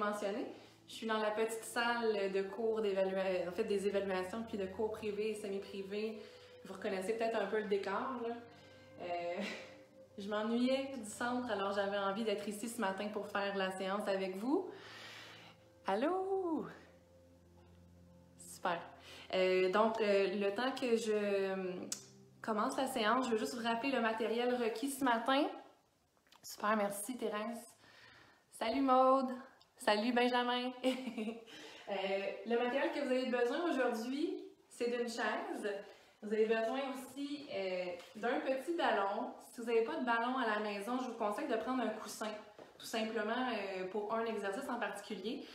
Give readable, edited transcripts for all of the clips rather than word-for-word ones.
mentionné. Je suis dans la petite salle de cours d'évaluation, en fait des évaluations, puis de cours privés et semi-privés. Vous reconnaissez peut-être un peu le décor, là. Je m'ennuyais du centre, alors j'avais envie d'être ici ce matin pour faire la séance avec vous. Allô? Super. Donc, le temps que je commence la séance, je veux juste vous rappeler le matériel requis ce matin. Super, merci Thérèse. Salut Maude. Salut Benjamin. Le matériel que vous avez besoin aujourd'hui, c'est d'une chaise. Vous avez besoin aussi d'un petit ballon. Si vous n'avez pas de ballon à la maison, je vous conseille de prendre un coussin, tout simplement pour un exercice en particulier.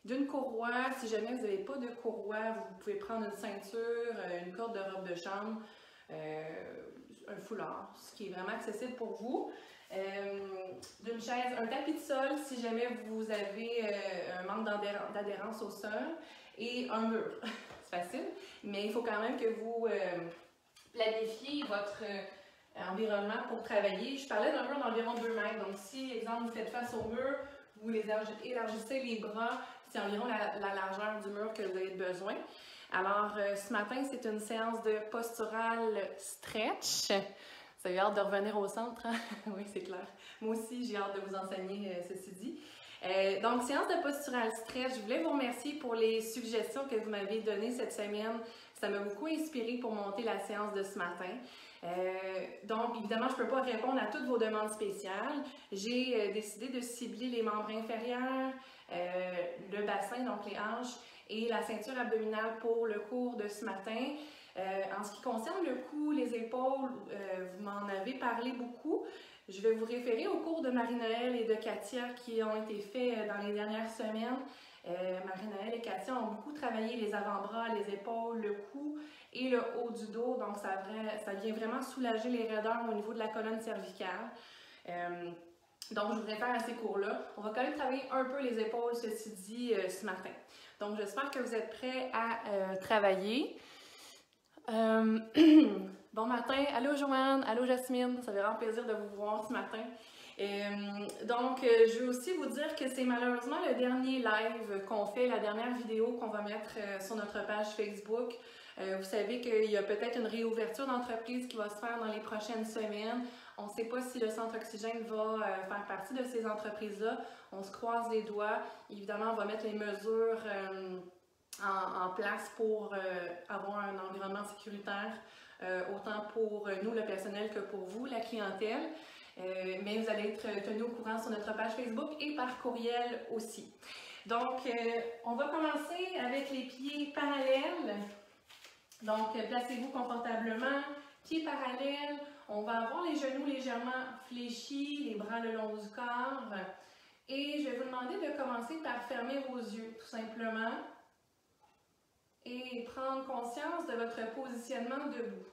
D'une courroie, si jamais vous n'avez pas de courroie, vous pouvez prendre une ceinture, une corde de robe de chambre, un foulard, ce qui est vraiment accessible pour vous. D'une chaise, un tapis de sol si jamais vous avez un manque d'adhérence au sol et un mur. C'est facile, mais il faut quand même que vous planifiez votre environnement pour travailler. Je parlais d'un mur d'environ 2 mètres, donc si, exemple, vous faites face au mur, vous élargissez les bras, c'est environ la largeur du mur que vous avez besoin. Alors, ce matin, c'est une séance de postural stretch. Vous avez hâte de revenir au centre, hein? Oui, c'est clair. Moi aussi, j'ai hâte de vous enseigner ceci dit. Donc, séance de postural stretch, je voulais vous remercier pour les suggestions que vous m'avez données cette semaine. Ça m'a beaucoup inspiré pour monter la séance de ce matin. Donc, évidemment, je ne peux pas répondre à toutes vos demandes spéciales. J'ai décidé de cibler les membres inférieurs, le bassin, donc les hanches, et la ceinture abdominale pour le cours de ce matin. En ce qui concerne le cou, les épaules, vous m'en avez parlé beaucoup. Je vais vous référer aux cours de Marie-Noël et de Katia qui ont été faits dans les dernières semaines. Marie-Noël et Katia ont beaucoup travaillé les avant-bras, les épaules, le cou et le haut du dos. Donc, ça vient vraiment soulager les raideurs au niveau de la colonne cervicale. Donc, je vous réfère à ces cours-là. On va quand même travailler un peu les épaules, ceci dit, ce matin. Donc, j'espère que vous êtes prêts à travailler. Bon matin, allô Joanne, allô Jasmine, ça fait vraiment plaisir de vous voir ce matin. Donc, je veux aussi vous dire que c'est malheureusement le dernier live qu'on fait, la dernière vidéo qu'on va mettre sur notre page Facebook. Vous savez qu'il y a peut-être une réouverture d'entreprise qui va se faire dans les prochaines semaines. On ne sait pas si le Centre Oxygène va faire partie de ces entreprises-là. On se croise les doigts. Évidemment, on va mettre les mesures en place pour avoir un environnement sécuritaire, autant pour nous, le personnel, que pour vous, la clientèle. Mais vous allez être tenus au courant sur notre page Facebook et par courriel aussi. Donc, on va commencer avec les pieds parallèles. Donc, placez-vous confortablement, pieds parallèles. On va avoir les genoux légèrement fléchis, les bras le long du corps. Et je vais vous demander de commencer par fermer vos yeux, tout simplement. Et prendre conscience de votre positionnement debout.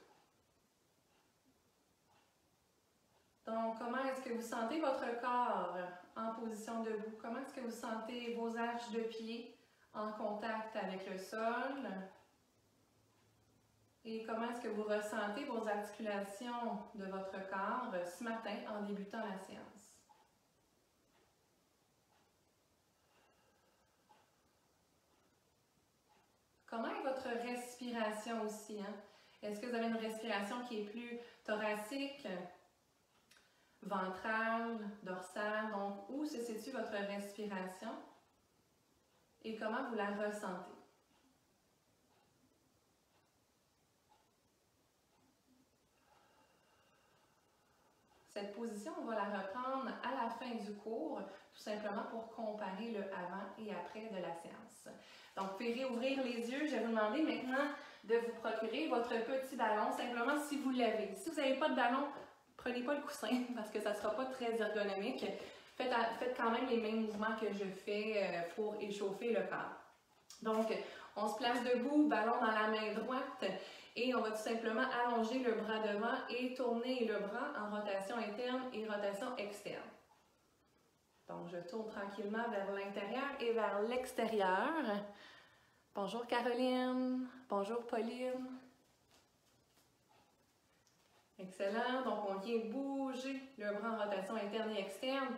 Donc, comment est-ce que vous sentez votre corps en position debout? Comment est-ce que vous sentez vos arches de pied en contact avec le sol? Et comment est-ce que vous ressentez vos articulations de votre corps ce matin en débutant la séance? Comment est votre respiration aussi, hein? Est-ce que vous avez une respiration qui est plus thoracique, ventrale, dorsale? Donc, où se situe votre respiration et comment vous la ressentez? Cette position, on va la reprendre à la fin du cours, tout simplement pour comparer le avant et après de la séance. Donc, vous pouvez réouvrir les yeux. Je vais vous demander maintenant de vous procurer votre petit ballon, simplement si vous l'avez. Si vous n'avez pas de ballon, prenez pas le coussin parce que ça ne sera pas très ergonomique. Faites quand même les mêmes mouvements que je fais pour échauffer le corps. Donc, on se place debout, ballon dans la main droite et on va tout simplement allonger le bras devant et tourner le bras en rotation interne et rotation externe. Donc, je tourne tranquillement vers l'intérieur et vers l'extérieur. Bonjour Caroline, bonjour Pauline. Excellent, donc on vient bouger le bras en rotation interne et externe.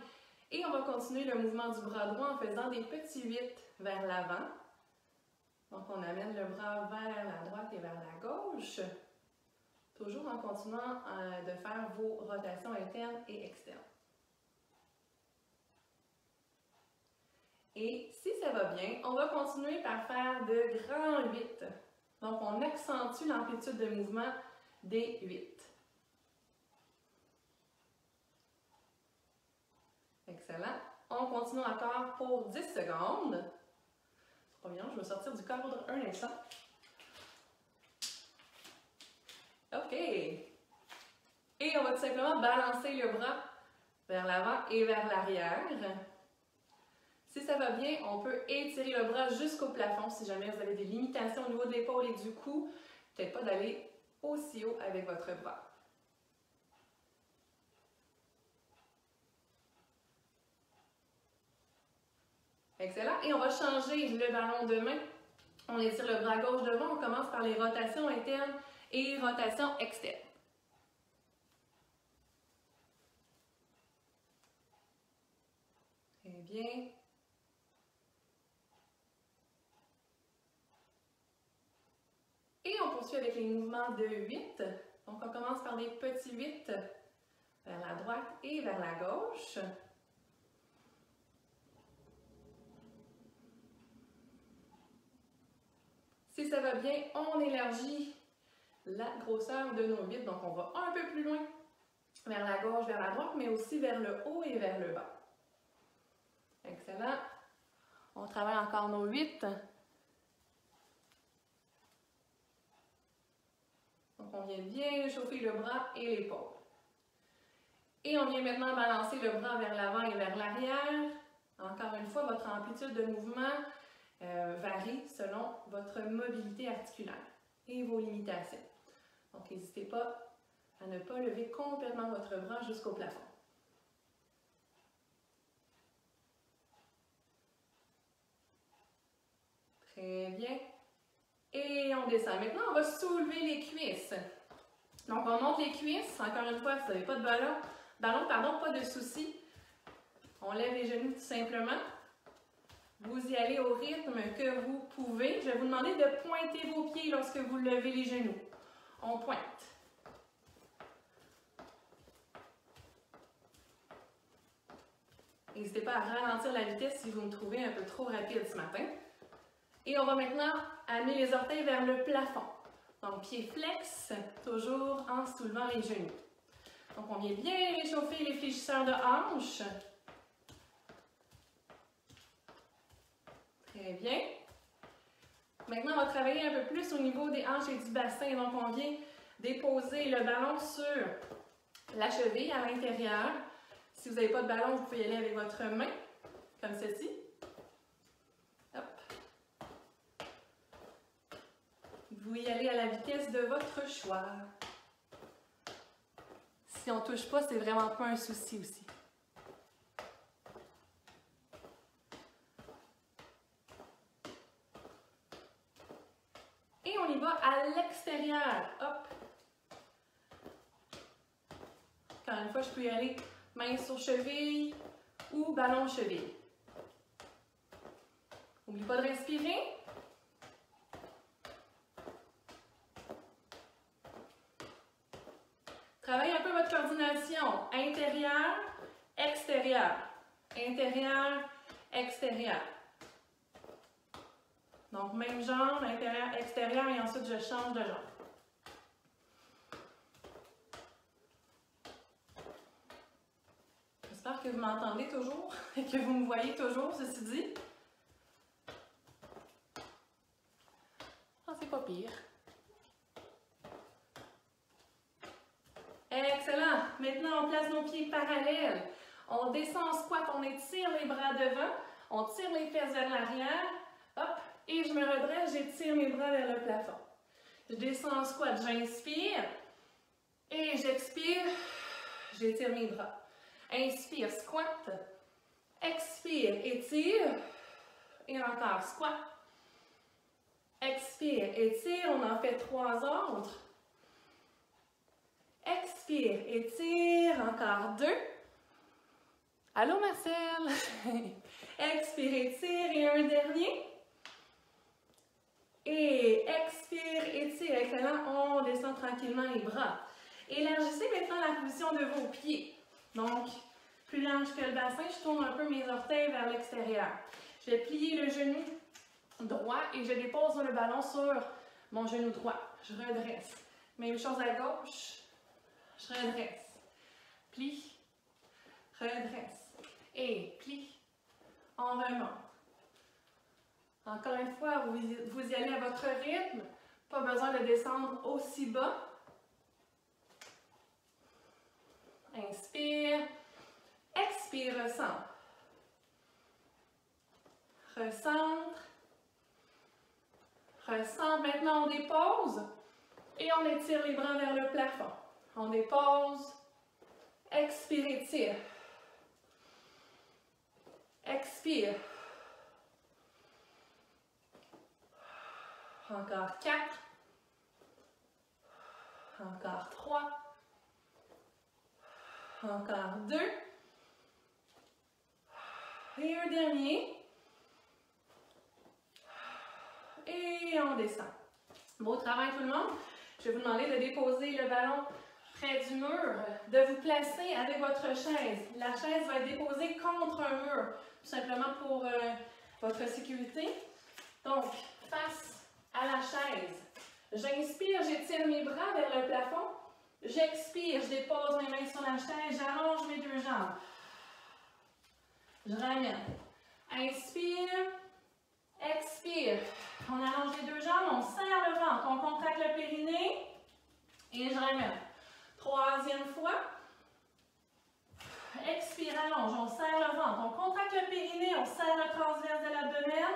Et on va continuer le mouvement du bras droit en faisant des petits 8 vers l'avant. Donc, on amène le bras vers la droite et vers la gauche, toujours en continuant de faire vos rotations internes et externes. Et si ça va bien, on va continuer par faire de grands 8. Donc, on accentue l'amplitude de mouvement des 8. Excellent. On continue encore pour 10 secondes. C'est pas bien, je vais sortir du cadre un instant. OK. Et on va tout simplement balancer le bras vers l'avant et vers l'arrière. Si ça va bien, on peut étirer le bras jusqu'au plafond si jamais vous avez des limitations au niveau de l'épaule et du cou. Peut-être pas d'aller aussi haut avec votre bras. Excellent. Et on va changer le ballon de main. On étire le bras gauche devant. On commence par les rotations internes et rotations externes. Très bien. Et on poursuit avec les mouvements de 8. Donc, on commence par des petits 8 vers la droite et vers la gauche. Si ça va bien, on élargit la grosseur de nos 8. Donc, on va un peu plus loin vers la gauche, vers la droite, mais aussi vers le haut et vers le bas. Excellent. On travaille encore nos 8. Donc, on vient bien réchauffer le bras et l'épaule. Et on vient maintenant balancer le bras vers l'avant et vers l'arrière. Encore une fois, votre amplitude de mouvement varie selon votre mobilité articulaire et vos limitations. Donc, n'hésitez pas à ne pas lever complètement votre bras jusqu'au plafond. Très bien. Et on descend. Maintenant, on va soulever les cuisses. Donc, on monte les cuisses. Encore une fois, si vous n'avez pas de ballon, pas de souci. On lève les genoux tout simplement. Vous y allez au rythme que vous pouvez. Je vais vous demander de pointer vos pieds lorsque vous levez les genoux. On pointe. N'hésitez pas à ralentir la vitesse si vous me trouvez un peu trop rapide ce matin. Et on va maintenant amener les orteils vers le plafond. Donc, pieds flex, toujours en soulevant les genoux. Donc, on vient bien réchauffer les fléchisseurs de hanches. Très bien. Maintenant, on va travailler un peu plus au niveau des hanches et du bassin. Donc, on vient déposer le ballon sur la cheville à l'intérieur. Si vous n'avez pas de ballon, vous pouvez y aller avec votre main, comme ceci. Hop. Vous y allez à la vitesse de votre choix. Si on ne touche pas, c'est vraiment pas un souci aussi. Et on y va à l'extérieur. Hop. Encore une fois, je peux y aller main sur cheville ou ballon cheville. N'oubliez pas de respirer. Travaillez un peu votre coordination. Intérieur, extérieur. Intérieur, extérieur. Donc, même jambe, intérieur, extérieur, et ensuite je change de jambe. J'espère que vous m'entendez toujours et que vous me voyez toujours, ceci dit. Ah, c'est pas pire. Excellent. Maintenant, on place nos pieds parallèles. On descend en squat, on étire les bras devant, on tire les fesses vers l'arrière. Hop, et je me redresse, j'étire mes bras vers le plafond. Je descends en squat, j'inspire et j'expire, j'étire mes bras. Inspire, squat, expire, étire, et encore squat. Expire, étire, on en fait 3 autres. Expire, étire, encore 2. Allô Marcel! Expire, étire et un dernier. Et expire, étire, excellent. On descend tranquillement les bras. Élargissez maintenant la position de vos pieds. Donc, plus large que le bassin, je tourne un peu mes orteils vers l'extérieur. Je vais plier le genou droit et je dépose le ballon sur mon genou droit. Je redresse. Même chose à gauche. Je redresse. Plie. Redresse. Et plie. On remonte. Encore une fois, vous y allez à votre rythme. Pas besoin de descendre aussi bas. Inspire. Expire, recentre. Recentre. Recentre. Maintenant, on dépose. Et on étire les bras vers le plafond. On dépose. Expire, étire. Expire. Encore 4. Encore 3. Encore 2. Et un dernier. Et on descend. Beau travail tout le monde. Je vais vous demander de déposer le ballon près du mur, de vous placer avec votre chaise. La chaise va être déposée contre un mur, tout simplement pour votre sécurité. Donc, face à la chaise. J'inspire, j'étire mes bras vers le plafond. J'expire, je dépose mes mains sur la chaise, j'allonge mes deux jambes. Je ramène. Inspire, expire. On allonge les deux jambes, on serre le ventre, on contracte le périnée et je ramène. Troisième fois. Expire, allonge, on serre le ventre, on contracte le périnée, on serre le transverse de l'abdomen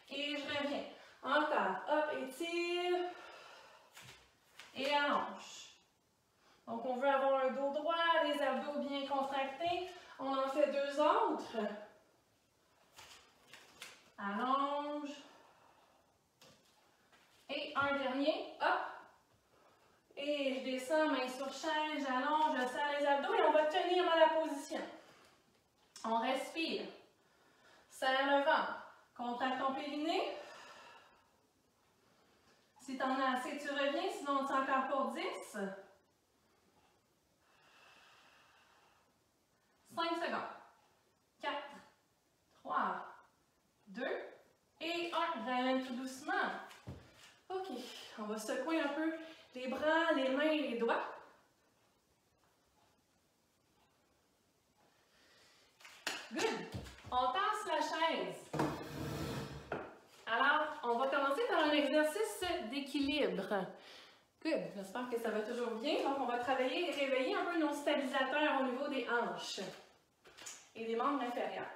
et je reviens. Encore, hop, étire et allonge. Donc on veut avoir un dos droit, les abdos bien contractés. On en fait deux autres. Allonge. Et un dernier, hop. Et je descends, main sur chaise, j'allonge, je serre les abdos et on va tenir dans la position. On respire. Serre le ventre. Contracte ton périnée. Si tu en as assez, tu reviens. Sinon, on tient encore pour 10. 5 secondes. 4, 3, 2 et 1. Ramène tout doucement. OK. On va secouer un peu les bras, les mains et les doigts. Good. On tasse la chaise. Alors, on va commencer par un exercice d'équilibre. Good. J'espère que ça va toujours bien. Donc, on va travailler et réveiller un peu nos stabilisateurs au niveau des hanches et des membres inférieurs.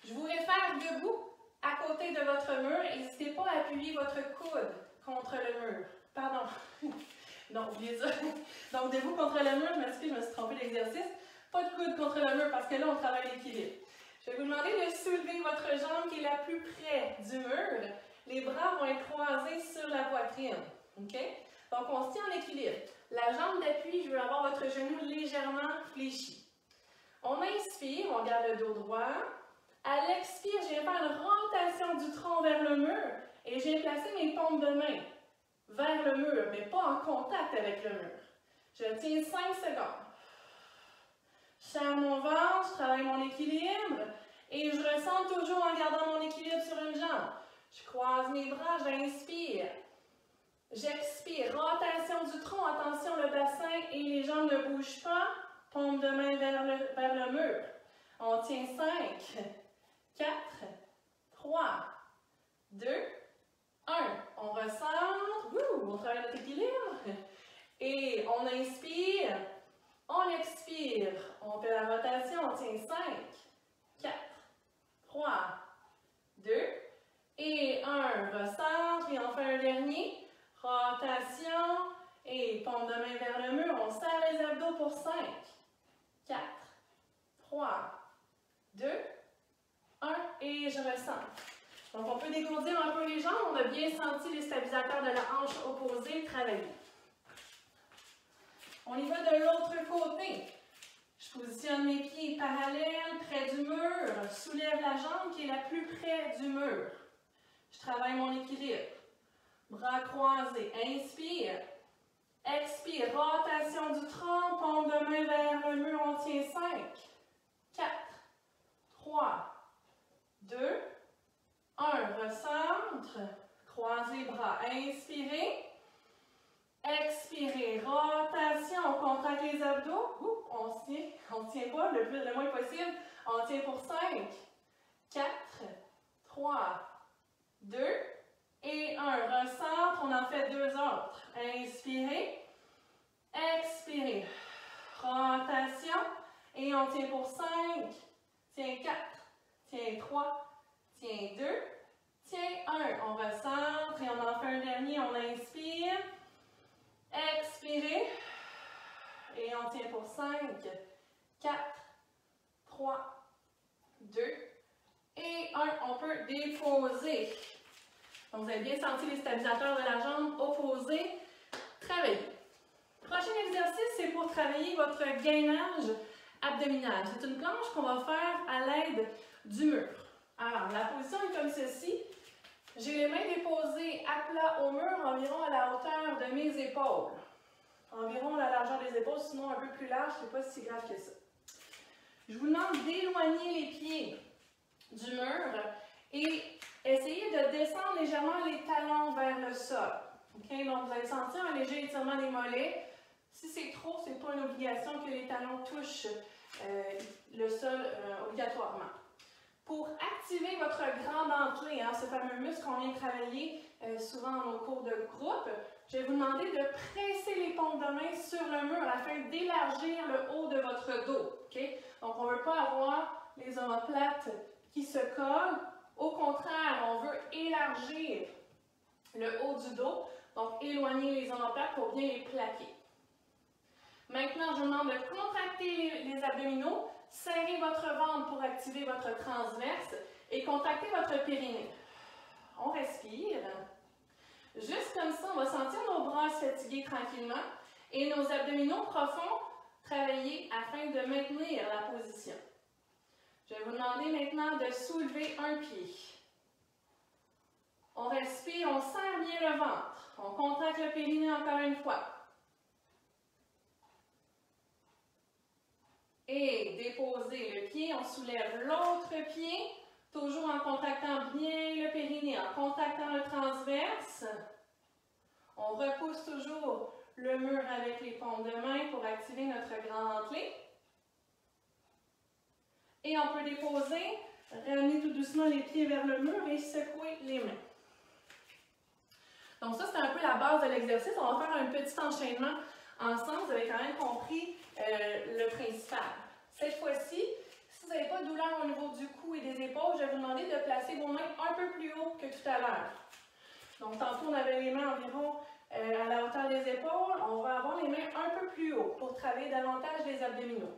Je vous réfère debout à côté de votre mur. N'hésitez pas à appuyer votre coude contre le mur. Pardon. Non, oubliez ça. Donc, debout contre le mur, je m'excuse, je me suis trompée d'exercice. Pas de coude contre le mur parce que là, on travaille l'équilibre. Je vais vous demander de soulever votre jambe qui est la plus près du mur. Les bras vont être croisés sur la poitrine. OK? Donc, on se tient en équilibre. La jambe d'appui, je veux avoir votre genou légèrement fléchi. On inspire, on garde le dos droit. À l'expire, je viens faire une rotation du tronc vers le mur et je viens placer mes paumes de main vers le mur, mais pas en contact avec le mur. Je tiens 5 secondes. Je serre mon ventre, je travaille mon équilibre et je ressens toujours en gardant mon équilibre sur une jambe. Je croise mes bras, j'inspire. J'expire. Rotation du tronc, attention, le bassin et les jambes ne bougent pas. Paume de main vers le mur. On tient 5, 4, 3, 2, 1. On recentre. On travaille notre équilibre. Et on inspire. On expire. On fait la rotation. On tient 5, 4, 3, 2 et 1. Recentre. Et on fait un dernier. Rotation. Et paume de main vers le mur. On serre les abdos pour 5, 4, 3, 2, 1 et je ressens. Donc, on peut dégourdir un peu les jambes. On a bien senti les stabilisateurs de la hanche opposée travailler. On y va de l'autre côté. Je positionne mes pieds parallèle, près du mur. Soulève la jambe qui est la plus près du mur. Je travaille mon équilibre. Bras croisés. Inspire. Expire. Rotation du tronc. Paume de main vers le mur. On tient 5, 4, 3, 2, 1. Recentre. Croisez bras. Inspirez. Expirez. Rotation. On contracte les abdos. On se tient. On ne tient pas le moins possible. On tient pour 5, 4, 3, 2 et 1. Recentre. On en fait 2 autres. Inspirez. Expirez. Rotation. Et on tient pour 5. Tiens 4. Tiens 3. Tiens 2. Tiens 1. On recentre et on en fait un dernier. On inspire. Expirez. Et on tient pour 5, 4, 3, 2 et 1. On peut déposer. Donc, vous avez bien senti les stabilisateurs de la jambe opposés. Travaillez. Prochain exercice, c'est pour travailler votre gainage abdominal. C'est une planche qu'on va faire à l'aide du mur. Alors, la position est comme ceci. J'ai les mains déposées à plat au mur, environ à la hauteur de mes épaules. Environ la largeur des épaules, sinon un peu plus large, c'est pas si grave que ça. Je vous demande d'éloigner les pieds du mur et essayez de descendre légèrement les talons vers le sol. Okay? Donc vous allez sentir un léger étirement des mollets. Si c'est trop, ce n'est pas une obligation que les talons touchent le sol obligatoirement. Pour activer votre grand dentelé, ce fameux muscle qu'on vient travailler souvent dans nos cours de groupe, je vais vous demander de presser les paumes de main sur le mur afin d'élargir le haut de votre dos. Okay? Donc, on ne veut pas avoir les omoplates qui se collent. Au contraire, on veut élargir le haut du dos. Donc, éloigner les omoplates pour bien les plaquer. Maintenant, je vous demande de contracter les abdominaux, serrer votre ventre pour activer votre transverse et contracter votre périnée. On respire. Juste comme ça, on va sentir nos bras se fatiguer tranquillement et nos abdominaux profonds travailler afin de maintenir la position. Je vais vous demander maintenant de soulever un pied. On respire, on serre bien le ventre. On contracte le périnée encore une fois. Et déposer le pied, on soulève l'autre pied, toujours en contractant bien le périnée, en contractant le transverse. On repousse toujours le mur avec les paumes de main pour activer notre grand dentelé. Et on peut déposer, ramener tout doucement les pieds vers le mur et secouer les mains. Donc ça, c'est un peu la base de l'exercice. On va faire un petit enchaînement ensemble. Vous avez quand même compris le principal. Cette fois-ci, si vous n'avez pas de douleur au niveau du cou et des épaules, je vais vous demander de placer vos mains un peu plus haut que tout à l'heure. Donc tantôt, on avait les mains environ à la hauteur des épaules. On va avoir les mains un peu plus haut pour travailler davantage les abdominaux.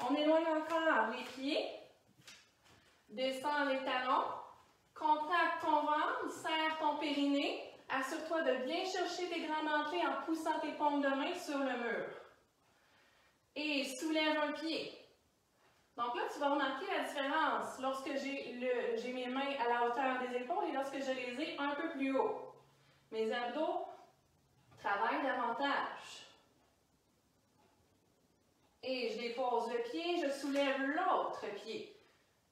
On éloigne encore les pieds. Descends les talons. Contracte ton ventre, serre ton périnée. Assure-toi de bien chercher tes grands dentelés en poussant tes paumes de main sur le mur. Et soulève un pied. Donc là, tu vas remarquer la différence lorsque j'ai mes mains à la hauteur des épaules et lorsque je les ai un peu plus haut. Mes abdos travaillent davantage. Et je dépose le pied, je soulève l'autre pied.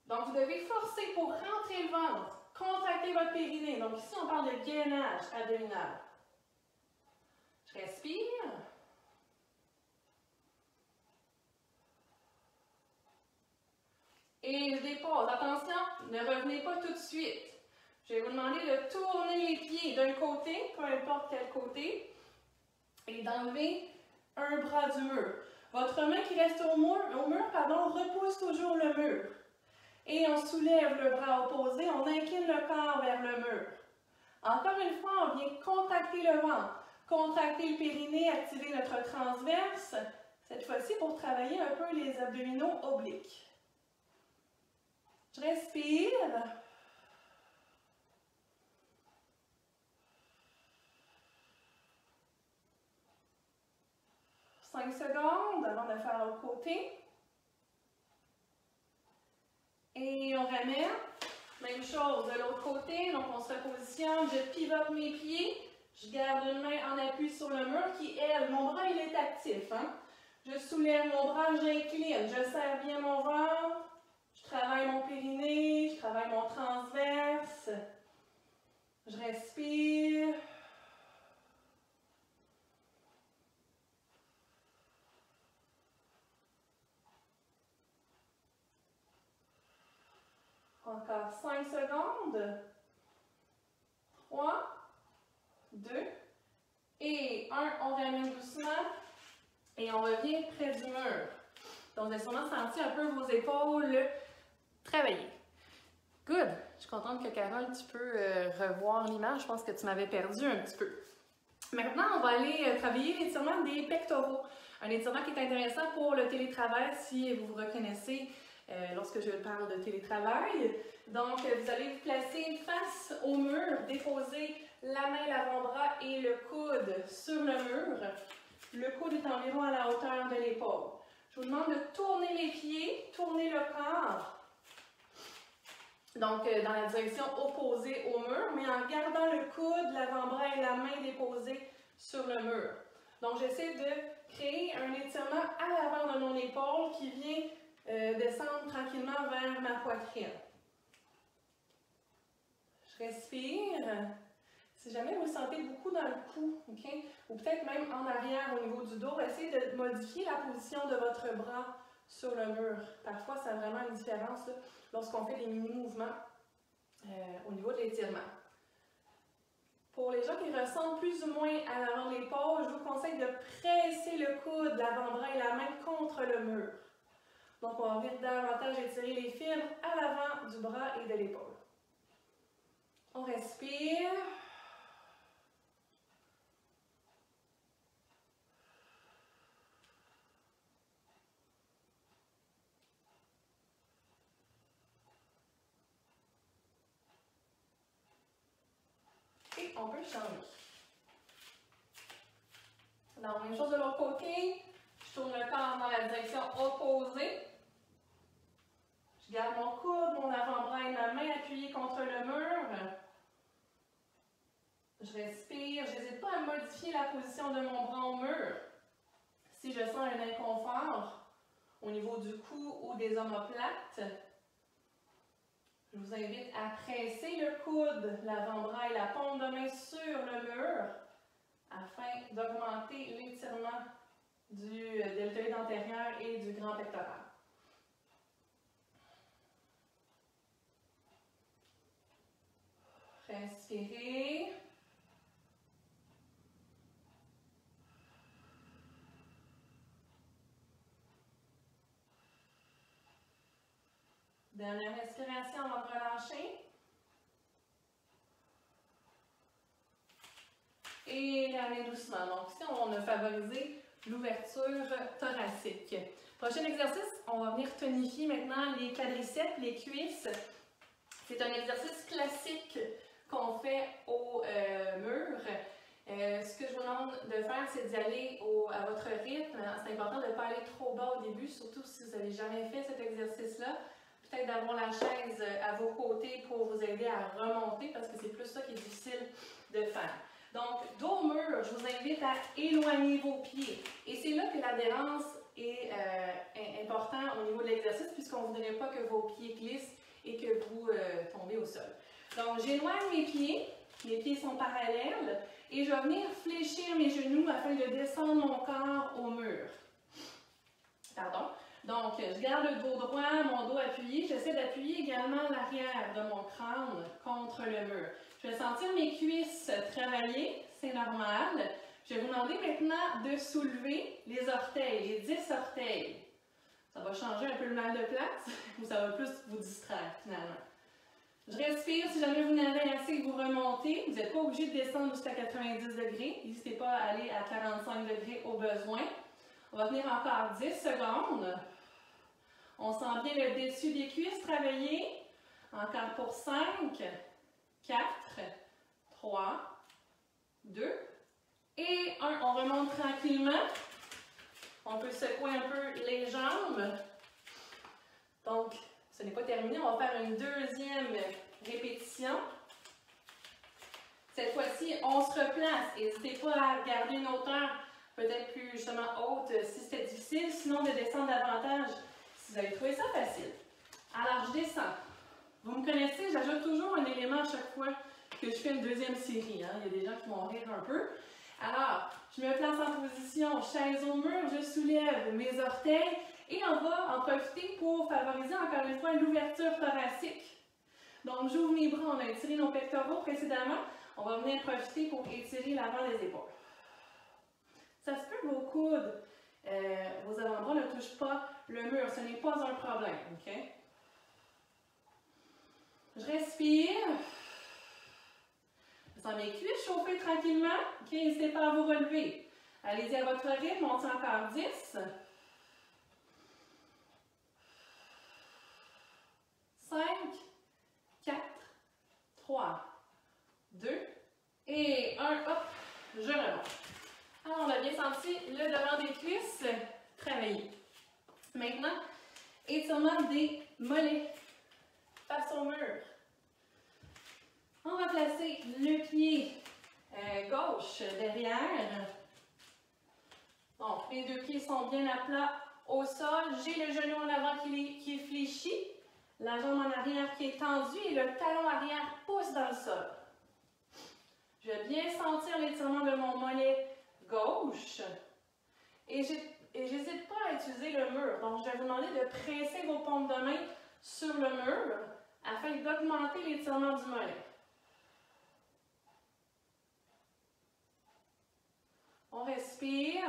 Donc, vous devez forcer pour rentrer le ventre, contracter votre périnée. Donc, ici, on parle de gainage abdominal. Je respire. Et je dépose. Attention, ne revenez pas tout de suite. Je vais vous demander de tourner les pieds d'un côté, peu importe quel côté, et d'enlever un bras du mur. Votre main qui reste au mur, repousse toujours le mur. Et on soulève le bras opposé, on incline le corps vers le mur. Encore une fois, on vient contracter le ventre, contracter le périnée, activer notre transverse, cette fois-ci pour travailler un peu les abdominaux obliques. Je respire. « 5 secondes avant de faire l'autre côté. Et on ramène. Même chose de l'autre côté. Donc, on se repositionne. Je pivote mes pieds. Je garde une main en appui sur le mur qui, elle, mon bras, il est actif. Hein? Je soulève mon bras, j'incline. Je serre bien mon ventre. Je travaille mon périnée. Je travaille mon transverse. Je respire. Encore 5 secondes. 3, 2, et 1. On ramène doucement et on revient près du mur. Donc, vous avez sûrement senti un peu vos épaules travailler. Good! Je suis contente que Carole, tu peux revoir l'image. Je pense que tu m'avais perdu un petit peu. Maintenant, on va aller travailler l'étirement des pectoraux. Un étirement qui est intéressant pour le télétravail si vous vous reconnaissez lorsque je parle de télétravail. Donc, vous allez vous placer face au mur, déposer la main, l'avant-bras et le coude sur le mur. Le coude est environ à la hauteur de l'épaule. Je vous demande de tourner les pieds, tourner le corps. Donc, dans la direction opposée au mur, mais en gardant le coude, l'avant-bras et la main déposés sur le mur. Donc, j'essaie de créer un étirement à l'avant de mon épaule qui vient descendre tranquillement vers ma poitrine. Je respire. Si jamais vous sentez beaucoup dans le cou, okay? Ou peut-être même en arrière au niveau du dos, essayez de modifier la position de votre bras sur le mur. Parfois, ça a vraiment une différence lorsqu'on fait des mini-mouvements au niveau de l'étirement. Pour les gens qui ressentent plus ou moins à l'avant de l'épaule, je vous conseille de presser le coude, l'avant-bras et la main contre le mur. Donc, on va venir davantage étirer les fibres à l'avant du bras et de l'épaule. On respire. Et on peut changer. Donc, même chose de l'autre côté. Je tourne le corps dans la direction opposée. Je garde mon coude, mon avant-bras et ma main appuyée contre le mur. Je respire. Je n'hésite pas à modifier la position de mon bras au mur. Si je sens un inconfort au niveau du cou ou des omoplates, je vous invite à presser le coude, l'avant-bras et la paume de main sur le mur afin d'augmenter l'étirement du deltoïde antérieur et du grand pectoral. Respirez. Dernière respiration avant de relâcher. Et ramenez doucement. Donc ici, on a favorisé l'ouverture thoracique. Prochain exercice, on va venir tonifier maintenant les quadriceps, les cuisses. C'est un exercice classique qu'on fait au mur. Ce que je vous demande de faire, c'est d'y aller à votre rythme. C'est important de ne pas aller trop bas au début, surtout si vous n'avez jamais fait cet exercice-là. Peut-être d'avoir la chaise à vos côtés pour vous aider à remonter, parce que c'est plus ça qui est difficile de faire. Donc, dos au mur, je vous invite à éloigner vos pieds. Et c'est là que l'adhérence est importante au niveau de l'exercice, puisqu'on ne voudrait pas que vos pieds glissent et que vous tombez au sol. Donc, j'éloigne mes pieds sont parallèles, et je vais venir fléchir mes genoux afin de descendre mon corps au mur. Pardon. Donc, je garde le dos droit, mon dos appuyé. J'essaie d'appuyer également l'arrière de mon crâne contre le mur. Je vais sentir mes cuisses travailler, c'est normal. Je vais vous demander maintenant de soulever les orteils, les 10 orteils. Ça va changer un peu le mal de place ou ça va plus vous distraire finalement. Je respire. Si jamais vous n'avez assez, vous remontez. Vous n'êtes pas obligé de descendre jusqu'à 90 degrés. N'hésitez pas à aller à 45 degrés au besoin. On va tenir encore 10 secondes. On sent bien le dessus des cuisses travailler. Encore pour 5, 4, 3, 2 et 1. On remonte tranquillement. On peut secouer un peu les jambes. Donc, Ce n'est pas terminé, on va faire une deuxième répétition. Cette fois-ci, on se replace. N'hésitez pas à regarder une hauteur peut-être plus justement haute si c'était difficile, sinon de descendre davantage si vous avez trouvé ça facile. Alors, je descends. Vous me connaissez, j'ajoute toujours un élément à chaque fois que je fais une deuxième série. Hein. Il y a des gens qui vont rire un peu. Alors, je me place en position chaise au mur, je soulève mes orteils et on va en profiter pour favoriser encore une fois l'ouverture thoracique. Donc, j'ouvre mes bras, on a étiré nos pectoraux précédemment. On va venir profiter pour étirer l'avant des épaules. Ça se peut que vos coudes, vos avant-bras ne touchent pas le mur, ce n'est pas un problème. OK? Je respire. Je sens mes cuisses chauffer tranquillement. OK? N'hésitez pas à vous relever. Allez-y à votre rythme, on tient encore 10. 5, 4, 3, 2 et 1. Hop, je remonte. Alors, on a bien senti le devant des cuisses travailler. Maintenant, étirement des mollets face au mur. On va placer le pied gauche derrière. Donc, les deux pieds sont bien à plat au sol. J'ai le genou en avant qui est fléchi, la jambe en arrière qui est tendue et le talon arrière pousse dans le sol. Je vais bien sentir l'étirement de mon mollet gauche et j'hésite pas à utiliser le mur. Donc, je vais vous demander de presser vos paumes de main sur le mur afin d'augmenter l'étirement du mollet. On respire.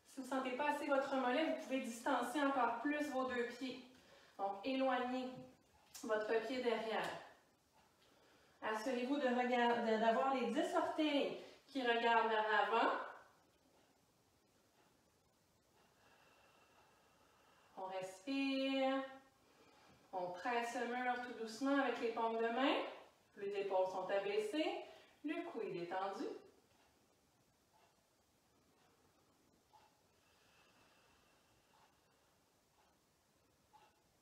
Si vous ne sentez pas assez votre mollet, vous pouvez distancer encore plus vos deux pieds. Donc, éloignez votre pied derrière. Assurez-vous d'avoir les 10 orteils qui regardent vers l'avant. On respire. On presse le mur tout doucement avec les paumes de main. Les épaules sont abaissées. Le cou est détendu.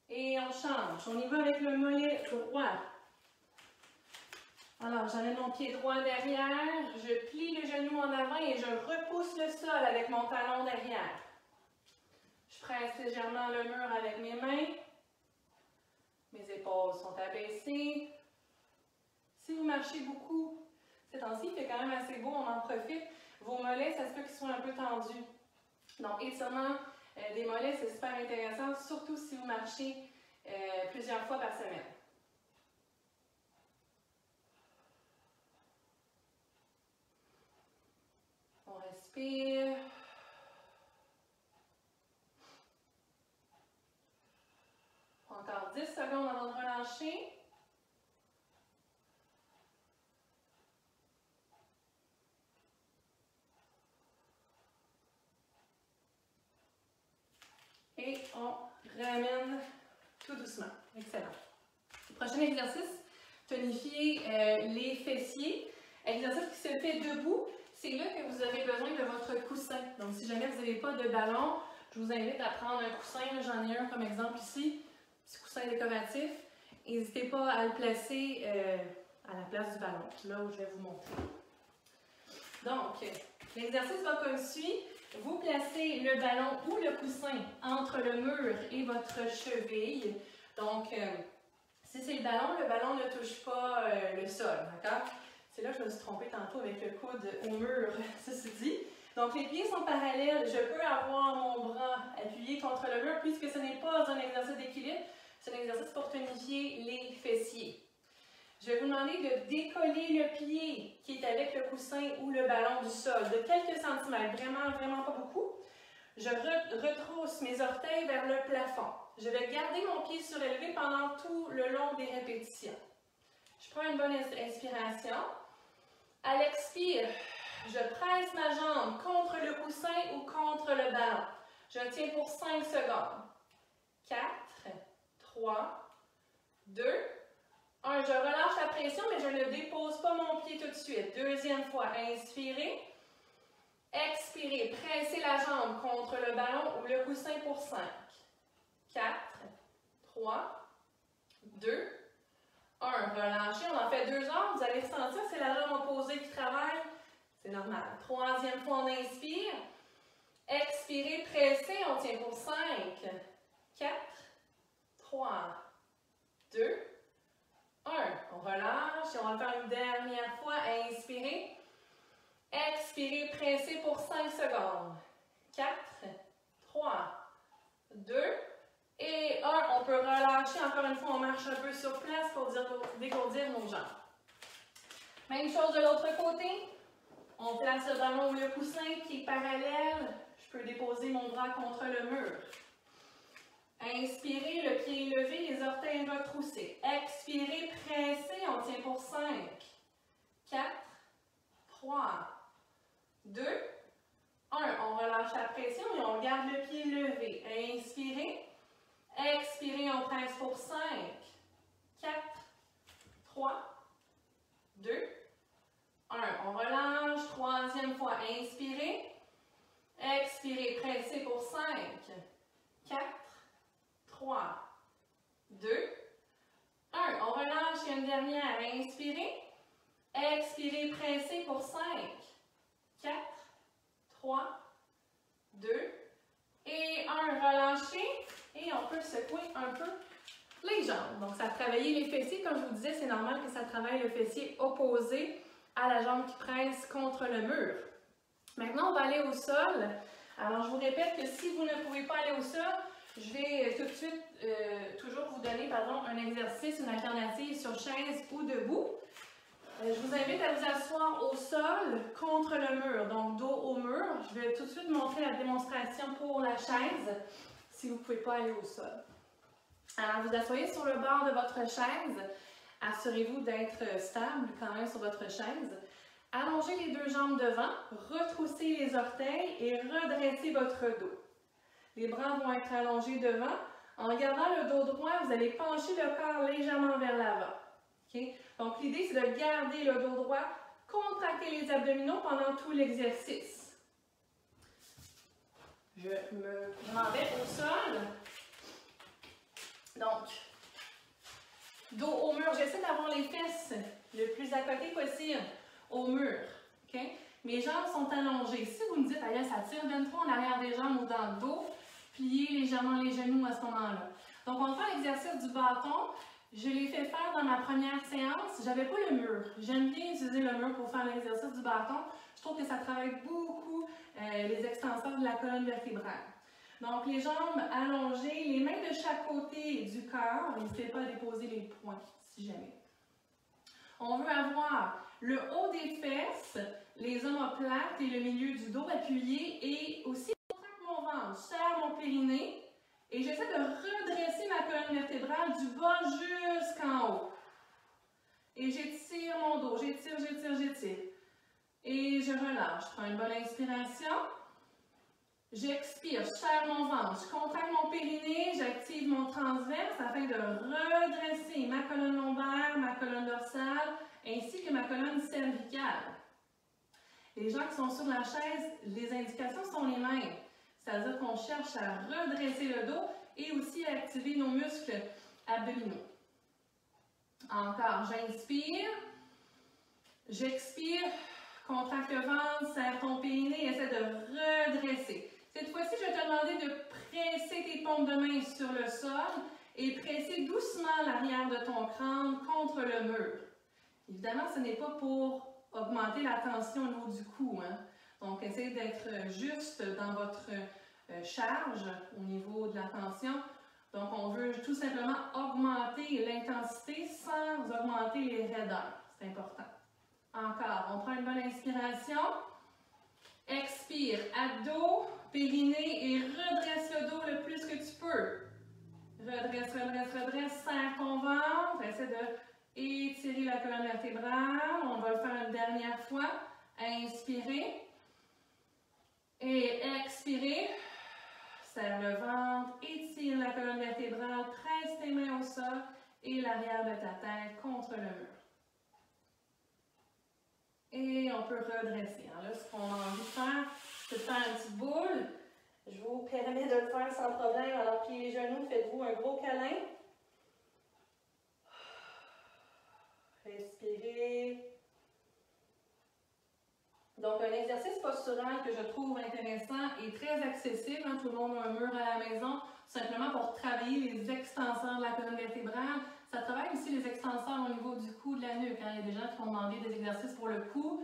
Et on change. On y va avec le mollet droit. Alors, j'amène mon pied droit derrière, je plie le genou en avant et je repousse le sol avec mon talon derrière. Je presse légèrement le mur avec mes mains. Mes épaules sont abaissées. Si vous marchez beaucoup, ces temps-ci, il fait quand même assez beau, on en profite. Vos mollets, ça se peut qu'ils soient un peu tendus. Donc, étirement des mollets, c'est super intéressant, surtout si vous marchez plusieurs fois par semaine. On respire. Encore 10 secondes avant de relâcher. Et on ramène tout doucement. Excellent. Prochain exercice, tonifier les fessiers. Exercice qui se fait debout. C'est là que vous avez besoin de votre coussin. Donc, si jamais vous n'avez pas de ballon, je vous invite à prendre un coussin. J'en ai un comme exemple ici. Petit coussin décoratif. N'hésitez pas à le placer à la place du ballon, là où je vais vous montrer. Donc, l'exercice va comme suit. Vous placez le ballon ou le coussin entre le mur et votre cheville. Donc, si c'est le ballon ne touche pas le sol, d'accord? C'est là que je me suis trompée tantôt avec le coude au mur, ceci dit. Donc, les pieds sont parallèles. Je peux avoir mon bras appuyé contre le mur puisque ce n'est pas un exercice d'équilibre, c'est un exercice pour tonifier les fessiers. Je vais vous demander de décoller le pied qui est avec le coussin ou le ballon du sol de quelques centimètres, vraiment, vraiment pas beaucoup. Je retrousse mes orteils vers le plafond. Je vais garder mon pied surélevé pendant tout le long des répétitions. Je prends une bonne inspiration. À l'expire, je presse ma jambe contre le coussin ou contre le ballon. Je tiens pour 5 secondes. 4, 3, 2, 1. Je relâche la pression, mais je ne dépose pas mon pied tout de suite. Deuxième fois, inspirez. Expirez, pressez la jambe contre le ballon ou le coussin pour 5, 4, 3, 2, 1. Relâchez, on en fait 2 heures. Vous allez ressentir, c'est la jambe opposée qui travaille. C'est normal. Troisième fois, on inspire. Expirez, pressez, on tient pour 5, 4, 3, 2, 1. On relâche et on va faire une dernière fois. Inspirez. Expirez, pressez pour 5 secondes. 4, 3, 2 et 1. On peut relâcher. Encore une fois, on marche un peu sur place pour dégourdir nos jambes. Même chose de l'autre côté. On place le ballon ou le coussin qui est parallèle. Je peux déposer mon bras contre le mur. Inspirez, le pied est levé, les orteils retroussés. Expirez, pressez, on tient pour 5, 4, 3, 2, 1. On relâche la pression et on garde le pied levé. Inspirez, expirez, on presse pour 5, 4, 3, 2, 1. On relâche, troisième fois. Inspirez, expirez, pressez pour 5, 4, 3, 2, 1. On relâche, il y a une dernière. Inspirez, expirez, pressez pour 5, 4, 3, 2 et 1. Relâchez et on peut secouer un peu les jambes. Donc, ça a travaillé les fessiers. Comme je vous disais, c'est normal que ça travaille le fessier opposé à la jambe qui presse contre le mur. Maintenant, on va aller au sol. Alors, je vous répète que si vous ne pouvez pas aller au sol, je vais tout de suite toujours vous donner un exercice, une alternative sur chaise ou debout. Je vous invite à vous asseoir au sol contre le mur, donc dos au mur. Je vais tout de suite montrer la démonstration pour la chaise si vous ne pouvez pas aller au sol. Alors, vous asseyez sur le bord de votre chaise. Assurez-vous d'être stable quand même sur votre chaise. Allongez les 2 jambes devant, retroussez les orteils et redressez votre dos. Les bras vont être allongés devant. En gardant le dos droit, vous allez pencher le corps légèrement vers l'avant. Okay? Donc, l'idée, c'est de garder le dos droit, contracter les abdominaux pendant tout l'exercice. Je m'en vais au sol. Donc, dos au mur. J'essaie d'avoir les fesses le plus à côté possible au mur. Okay? Mes jambes sont allongées. Si vous me dites, aïe, ça tire d'une fois en arrière des jambes ou dans le dos, pliez légèrement les genoux à ce moment-là. Donc, on fait l'exercice du bâton. Je l'ai fait faire dans ma première séance. Je n'avais pas le mur. J'aime bien utiliser le mur pour faire l'exercice du bâton. Je trouve que ça travaille beaucoup les extenseurs de la colonne vertébrale. Donc, les jambes allongées, les mains de chaque côté du corps. N'hésitez pas à déposer les poings, si jamais. On veut avoir le haut des fesses, les omoplates et le milieu du dos appuyés et aussi je contracte mon ventre, je serre mon périnée et j'essaie de redresser ma colonne vertébrale du bas jusqu'en haut. Et j'étire mon dos, j'étire. Et je relâche. Je prends une bonne inspiration. J'expire, je serre mon ventre, je contracte mon périnée, j'active mon transverse afin de redresser ma colonne lombaire, ma colonne dorsale, ainsi que ma colonne cervicale. Les gens qui sont sur la chaise, les indications sont les mêmes. C'est-à-dire qu'on cherche à redresser le dos et aussi à activer nos muscles abdominaux. Encore, j'inspire, j'expire, contracte le ventre, serre ton périnée, essaie de redresser. Cette fois-ci, je vais te demander de presser tes paumes de main sur le sol et presser doucement l'arrière de ton crâne contre le mur. Évidemment, ce n'est pas pour augmenter la tension au niveau du cou. Hein? Donc, essayez d'être juste dans votre charge au niveau de la tension. Donc, on veut tout simplement augmenter l'intensité sans augmenter les raideurs. C'est important. Encore, on prend une bonne inspiration. Expire, abdos, périnée et redresse le dos le plus que tu peux. Redresse, serre ton ventre. Essaie de étirer la colonne vertébrale. On va le faire une dernière fois. Inspirez. Et expirez. Serre le ventre, étire la colonne vertébrale, presse tes mains au sol et l'arrière de ta tête contre le mur. Et on peut redresser. Alors là, ce qu'on a envie de faire, c'est de faire une petite boule. Je vous permets de le faire sans problème. Alors, pliez les genoux, faites-vous un gros câlin. Respirez. Donc, un exercice postural que je trouve intéressant et très accessible. Hein, tout le monde a un mur à la maison, simplement pour travailler les extenseurs de la colonne vertébrale. Ça travaille aussi les extenseurs au niveau du cou, de la nuque. Hein. Il y a des gens qui vont demander des exercices pour le cou.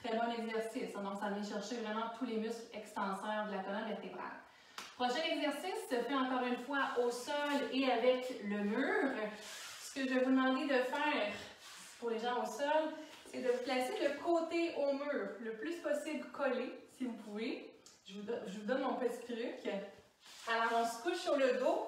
Très bon exercice. Hein. Donc, ça vient chercher vraiment tous les muscles extenseurs de la colonne vertébrale. Prochain exercice se fait encore une fois au sol et avec le mur. Ce que je vais vous demander de faire pour les gens au sol, c'est de vous placer le côté au mur, le plus possible collé, si vous pouvez. Je vous donne mon petit truc. Alors, on se couche sur le dos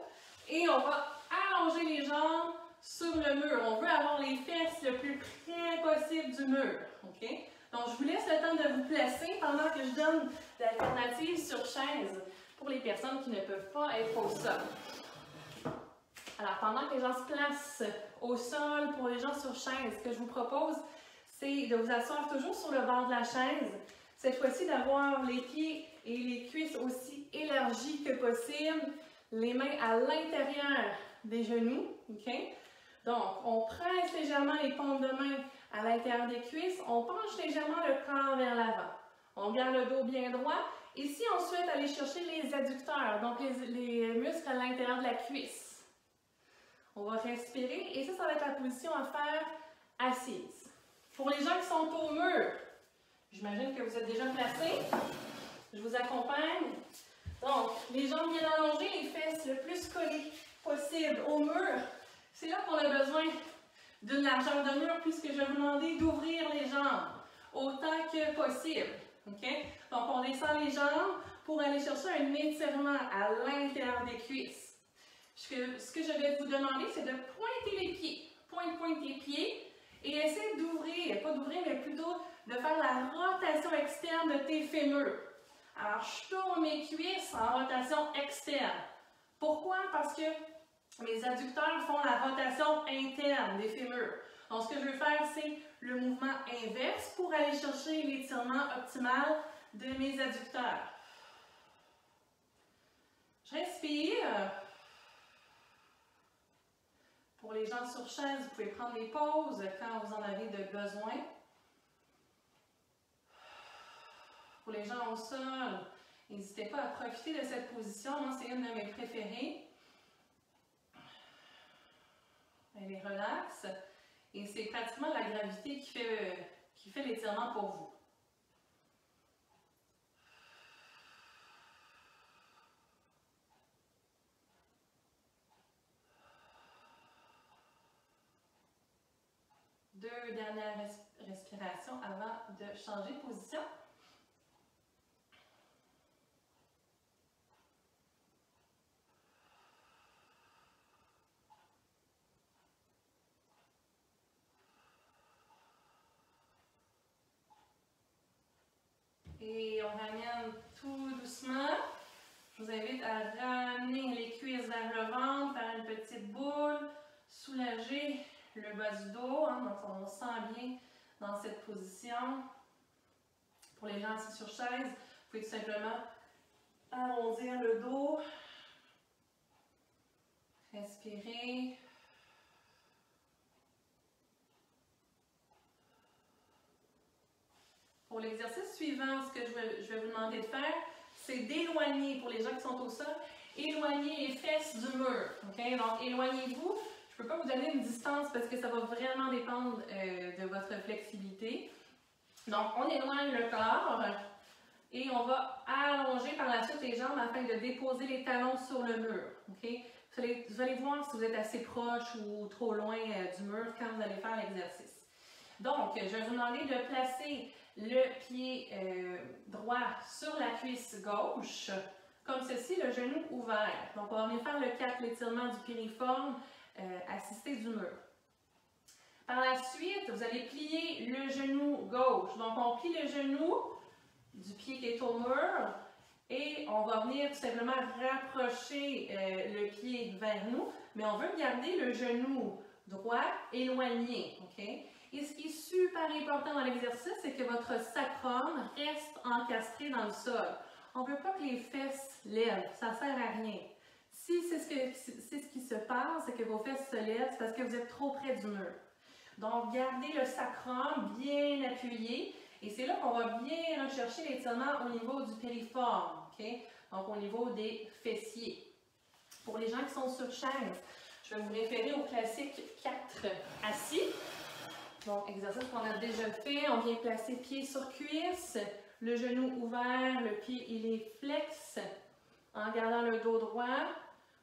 et on va allonger les jambes sur le mur. On veut avoir les fesses le plus près possible du mur. OK? Donc, je vous laisse le temps de vous placer pendant que je donne l'alternative sur chaise pour les personnes qui ne peuvent pas être au sol. Alors, pendant que les gens se placent au sol, pour les gens sur chaise, ce que je vous propose, c'est de vous asseoir toujours sur le bord de la chaise. Cette fois-ci, d'avoir les pieds et les cuisses aussi élargis que possible, les mains à l'intérieur des genoux. Okay? Donc, on presse légèrement les paumes de main à l'intérieur des cuisses, on penche légèrement le corps vers l'avant. On garde le dos bien droit. Et si on souhaite aller chercher les adducteurs, donc les muscles à l'intérieur de la cuisse, on va respirer et ça va être la position à faire assise. Pour les gens qui sont au mur, j'imagine que vous êtes déjà placés. Je vous accompagne. Donc, les jambes bien allongées, les fesses le plus collées possible au mur. C'est là qu'on a besoin d'une largeur de mur puisque je vais vous demander d'ouvrir les jambes autant que possible. Okay? Donc, on descend les jambes pour aller chercher un étirement à l'intérieur des cuisses. Ce que je vais vous demander, c'est de pointer les pieds. Pointe les pieds et essaie d'ouvrir, pas d'ouvrir, mais plutôt de faire la rotation externe de tes fémurs. Alors, je tourne mes cuisses en rotation externe. Pourquoi? Parce que mes adducteurs font la rotation interne des fémurs. Donc, ce que je vais faire, c'est le mouvement inverse pour aller chercher l'étirement optimal de mes adducteurs. Je respire. Pour les gens sur chaise, vous pouvez prendre des pauses quand vous en avez de besoin. Pour les gens au sol, n'hésitez pas à profiter de cette position. Moi, c'est une de mes préférées. Elle est relaxe. Et c'est pratiquement la gravité qui fait l'étirement pour vous. Deux dernières respirations avant de changer de position. Et on ramène tout doucement. Je vous invite à ramener les cuisses vers le ventre, faire une petite boule, soulager le bas du dos. Hein, donc on se sent bien dans cette position. Pour les gens assis sur chaise, vous pouvez tout simplement arrondir le dos. Respirez. Pour l'exercice suivant, ce que je vais vous demander de faire, c'est d'éloigner, pour les gens qui sont au sol, éloigner les fesses du mur. Okay? Donc, éloignez-vous. Je ne peux pas vous donner une distance parce que ça va vraiment dépendre de votre flexibilité. Donc, on éloigne le corps et on va allonger par la suite les jambes afin de déposer les talons sur le mur. Okay? Vous allez voir si vous êtes assez proche ou trop loin du mur quand vous allez faire l'exercice. Donc, je vais vous demander de placer le pied droit sur la cuisse gauche, comme ceci, le genou ouvert. Donc, on va venir faire le 4, l'étirement du piriforme assisté du mur. Par la suite, vous allez plier le genou gauche. Donc, on plie le genou du pied qui est au mur et on va venir tout simplement rapprocher le pied vers nous, mais on veut garder le genou droit éloigné. Okay? Et ce qui est super important dans l'exercice, c'est que votre sacrum reste encastré dans le sol. On ne veut pas que les fesses lèvent, ça ne sert à rien. Si c'est ce qui se passe, c'est que vos fesses se lèvent, c'est parce que vous êtes trop près du mur. Donc, gardez le sacrum bien appuyé. Et c'est là qu'on va bien rechercher l'étirement au niveau du piriforme, OK? Donc, au niveau des fessiers. Pour les gens qui sont sur chaise, je vais vous référer au classique 4 assis. Donc, exercice qu'on a déjà fait. On vient placer pied sur cuisse, le genou ouvert, le pied il est flex en gardant le dos droit.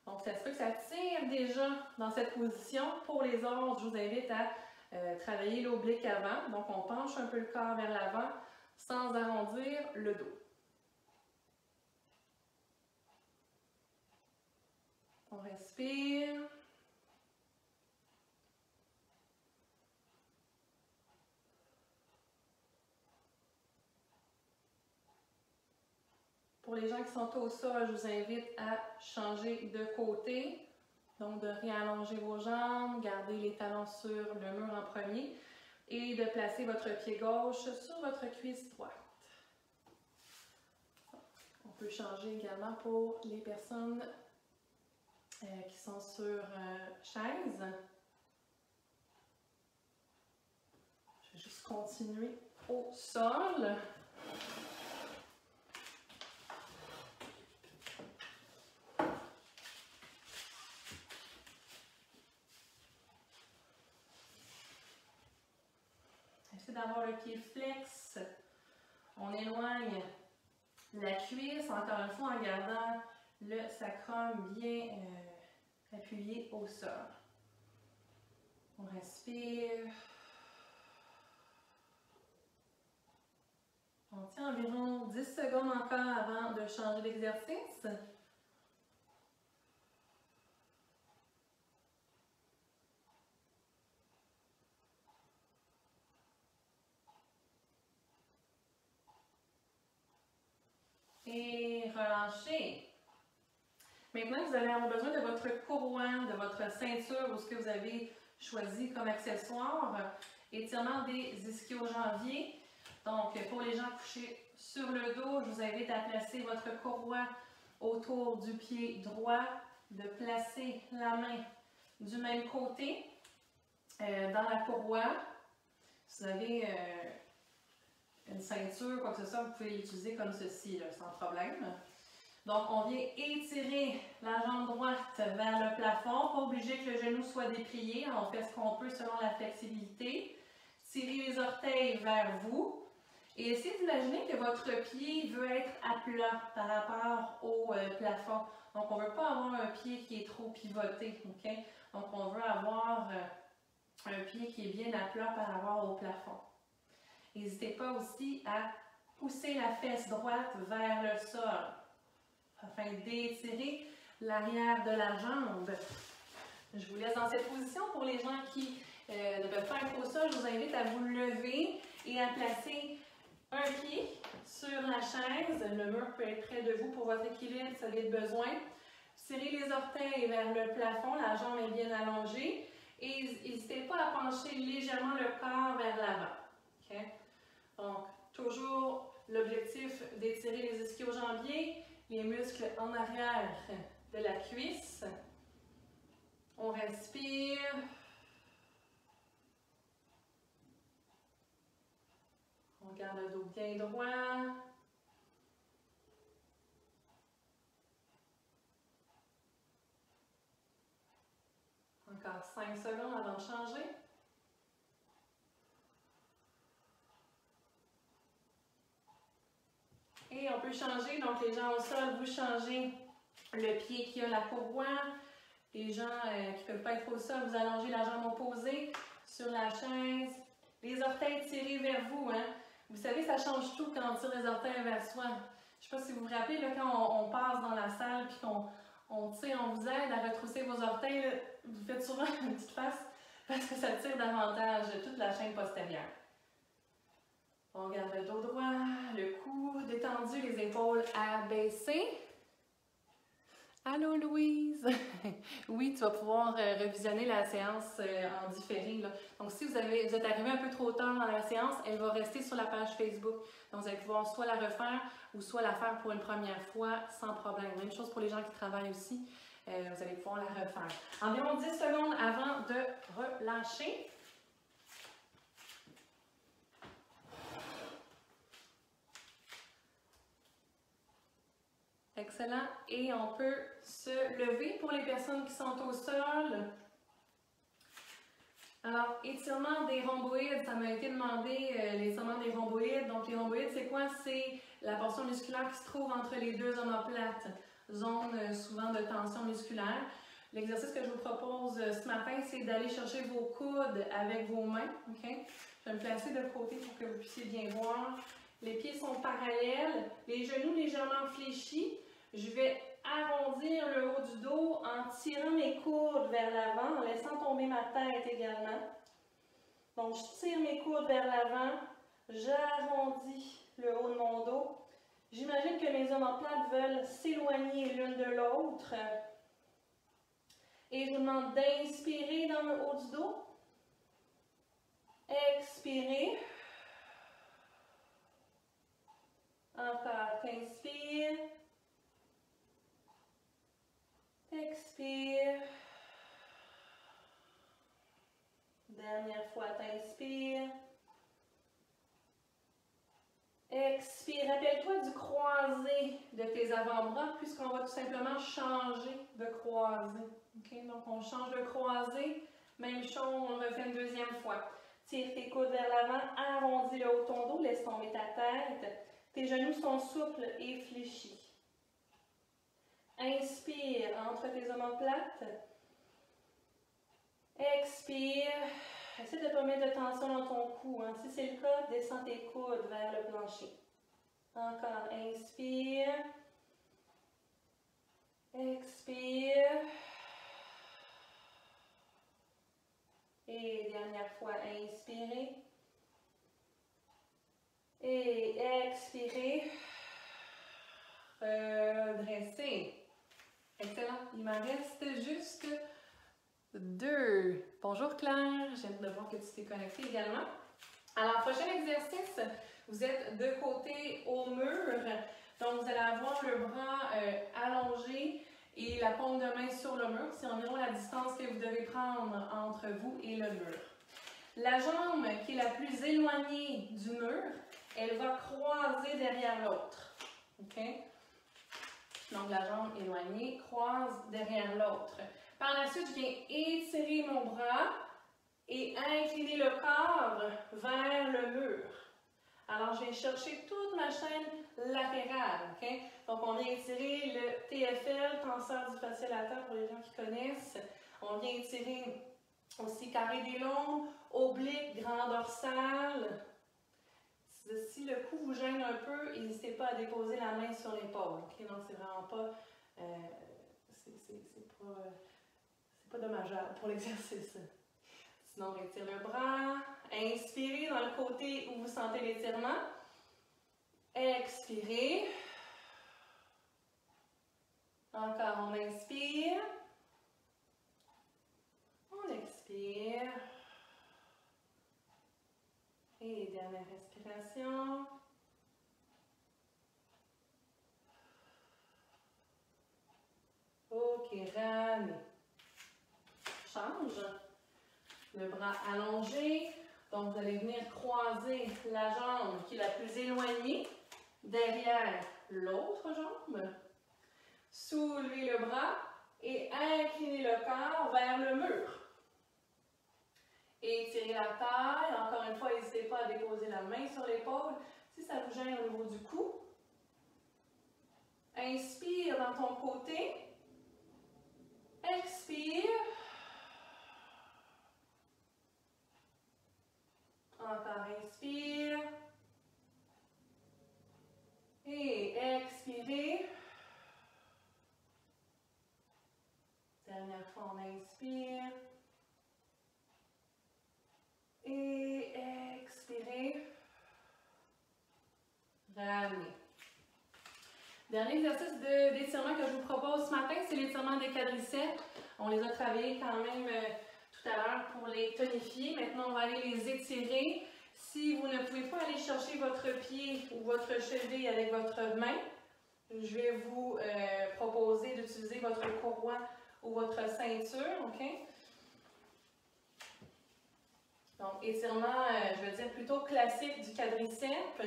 Donc, ça se peut que ça tire déjà dans cette position. Pour les autres, je vous invite à travailler l'oblique avant. Donc, on penche un peu le corps vers l'avant sans arrondir le dos. On respire. Pour les gens qui sont au sol, je vous invite à changer de côté. Donc, de réallonger vos jambes, garder les talons sur le mur en premier et de placer votre pied gauche sur votre cuisse droite. On peut changer également pour les personnes qui sont sur chaise. Je vais juste continuer au sol. Essayez d'avoir le pied flex. On éloigne la cuisse, encore une fois, en gardant le sacrum bien appuyé au sol. On respire. On tient environ 10 secondes encore avant de changer d'exercice. Et relâchez. Maintenant, vous allez avoir besoin de votre courroie, de votre ceinture ou ce que vous avez choisi comme accessoire. Étirement des ischio-jambiers. Donc, pour les gens couchés sur le dos, je vous invite à placer votre courroie autour du pied droit, de placer la main du même côté dans la courroie. Si vous avez une ceinture, quoi que ce soit, vous pouvez l'utiliser comme ceci, là, sans problème. Donc, on vient étirer la jambe droite vers le plafond. Pas obligé que le genou soit déplié. On fait ce qu'on peut selon la flexibilité. Tirez les orteils vers vous. Et essayez d'imaginer que votre pied veut être à plat par rapport au plafond. Donc, on ne veut pas avoir un pied qui est trop pivoté. Okay? Donc, on veut avoir un pied qui est bien à plat par rapport au plafond. N'hésitez pas aussi à pousser la fesse droite vers le sol afin d'étirer l'arrière de la jambe. Je vous laisse dans cette position. Pour les gens qui ne peuvent pas être au sol, je vous invite à vous lever et à placer un pied sur la chaise. Le mur peut être près de vous pour votre équilibre si vous avez besoin. Tirez les orteils vers le plafond, la jambe est bien allongée. Et n'hésitez pas à pencher légèrement le corps vers l'avant. Okay? Donc, toujours l'objectif d'étirer les ischio-jambiers, les muscles en arrière de la cuisse. On respire. On garde le dos bien droit. Encore 5 secondes avant de changer. Et on peut changer, donc les gens au sol, vous changez le pied qui a la courroie. Les gens qui ne peuvent pas être au sol, vous allongez la jambe opposée sur la chaise. Les orteils tirés vers vous. Hein? Vous savez, ça change tout quand on tire les orteils vers soi. Je ne sais pas si vous vous rappelez, là, quand on passe dans la salle et qu'on tire, on vous aide à retrousser vos orteils, là, vous faites souvent une petite face parce que ça tire davantage toute la chaîne postérieure. On garde le dos droit, le cou détendu, les épaules abaissées. Allô Louise! Oui, tu vas pouvoir revisionner la séance en différé. Là. Donc, si vous êtes arrivé un peu trop tard dans la séance, elle va rester sur la page Facebook. Donc, vous allez pouvoir soit la refaire ou soit la faire pour une première fois sans problème. Même chose pour les gens qui travaillent aussi, vous allez pouvoir la refaire. Environ 10 secondes avant de relâcher. Excellent. Et on peut se lever pour les personnes qui sont au sol. Alors, étirement des rhomboïdes, ça m'a été demandé, l'étirement des rhomboïdes. Donc, les rhomboïdes, c'est quoi? C'est la portion musculaire qui se trouve entre les deux omoplates, zone souvent de tension musculaire. L'exercice que je vous propose ce matin, c'est d'aller chercher vos coudes avec vos mains. Okay? Je vais me placer de côté pour que vous puissiez bien voir. Les pieds sont parallèles, les genoux légèrement fléchis. Je vais arrondir le haut du dos en tirant mes coudes vers l'avant, en laissant tomber ma tête également. Donc, je tire mes coudes vers l'avant, j'arrondis le haut de mon dos. J'imagine que mes omoplates veulent s'éloigner l'une de l'autre. Et je vous demande d'inspirer dans le haut du dos. Expirez. Encore, t'inspires. Expire. Dernière fois, t'inspires. Expire. Rappelle-toi du croisé de tes avant-bras puisqu'on va tout simplement changer de croisé. Okay? Donc, on change de croisé. Même chose, on le refait une deuxième fois. Tire tes coudes vers l'avant, arrondis le haut de ton dos, laisse tomber ta tête. Tes genoux sont souples et fléchis. Inspire entre tes omoplates. Expire. Essaie de ne pas mettre de tension dans ton cou. Hein. Si c'est le cas, descends tes coudes vers le plancher. Encore. Inspire. Expire. Et dernière fois, inspirez. Et expirez. Redressez. Excellent. Il m'en reste juste 2. Bonjour Claire, j'aime de voir que tu t'es connectée également. Alors, prochain exercice, vous êtes de côté au mur. Donc, vous allez avoir le bras allongé et la paume de main sur le mur. C'est environ la distance que vous devez prendre entre vous et le mur. La jambe qui est la plus éloignée du mur, elle va croiser derrière l'autre. Okay? Donc, la jambe éloignée croise derrière l'autre. Par la suite, je viens étirer mon bras et incliner le corps vers le mur. Alors, je viens chercher toute ma chaîne latérale. Okay? Donc, on vient étirer le TFL, tenseur du fascia lataire pour les gens qui connaissent. On vient étirer aussi carré des lombes, oblique, grand dorsal. Si le cou vous gêne un peu, n'hésitez pas à déposer la main sur l'épaule. Okay? Donc, c'est vraiment pas... c'est pas dommageable pour l'exercice. Sinon, on étire le bras. Inspirez dans le côté où vous sentez l'étirement. Expirez. Encore, on inspire. On expire. Et dernière respiration. Ok, ramenez. Change. Le bras allongé. Donc, vous allez venir croiser la jambe qui est la plus éloignée derrière l'autre jambe. Soulevez le bras et inclinez le corps vers le mur. Étirez la taille. Encore une fois, n'hésitez pas à déposer la main sur l'épaule si ça vous gêne au niveau du cou. Inspire dans ton côté. Expire. Encore inspire. Et expirez. Dernière fois, on inspire. Et expirez. Ramenez. Dernier exercice d'étirement que je vous propose ce matin, c'est l'étirement des quadriceps. On les a travaillés quand même tout à l'heure pour les tonifier. Maintenant, on va aller les étirer. Si vous ne pouvez pas aller chercher votre pied ou votre cheville avec votre main, je vais vous proposer d'utiliser votre courroie ou votre ceinture. Okay? Donc, étirement, je veux dire plutôt classique du quadriceps,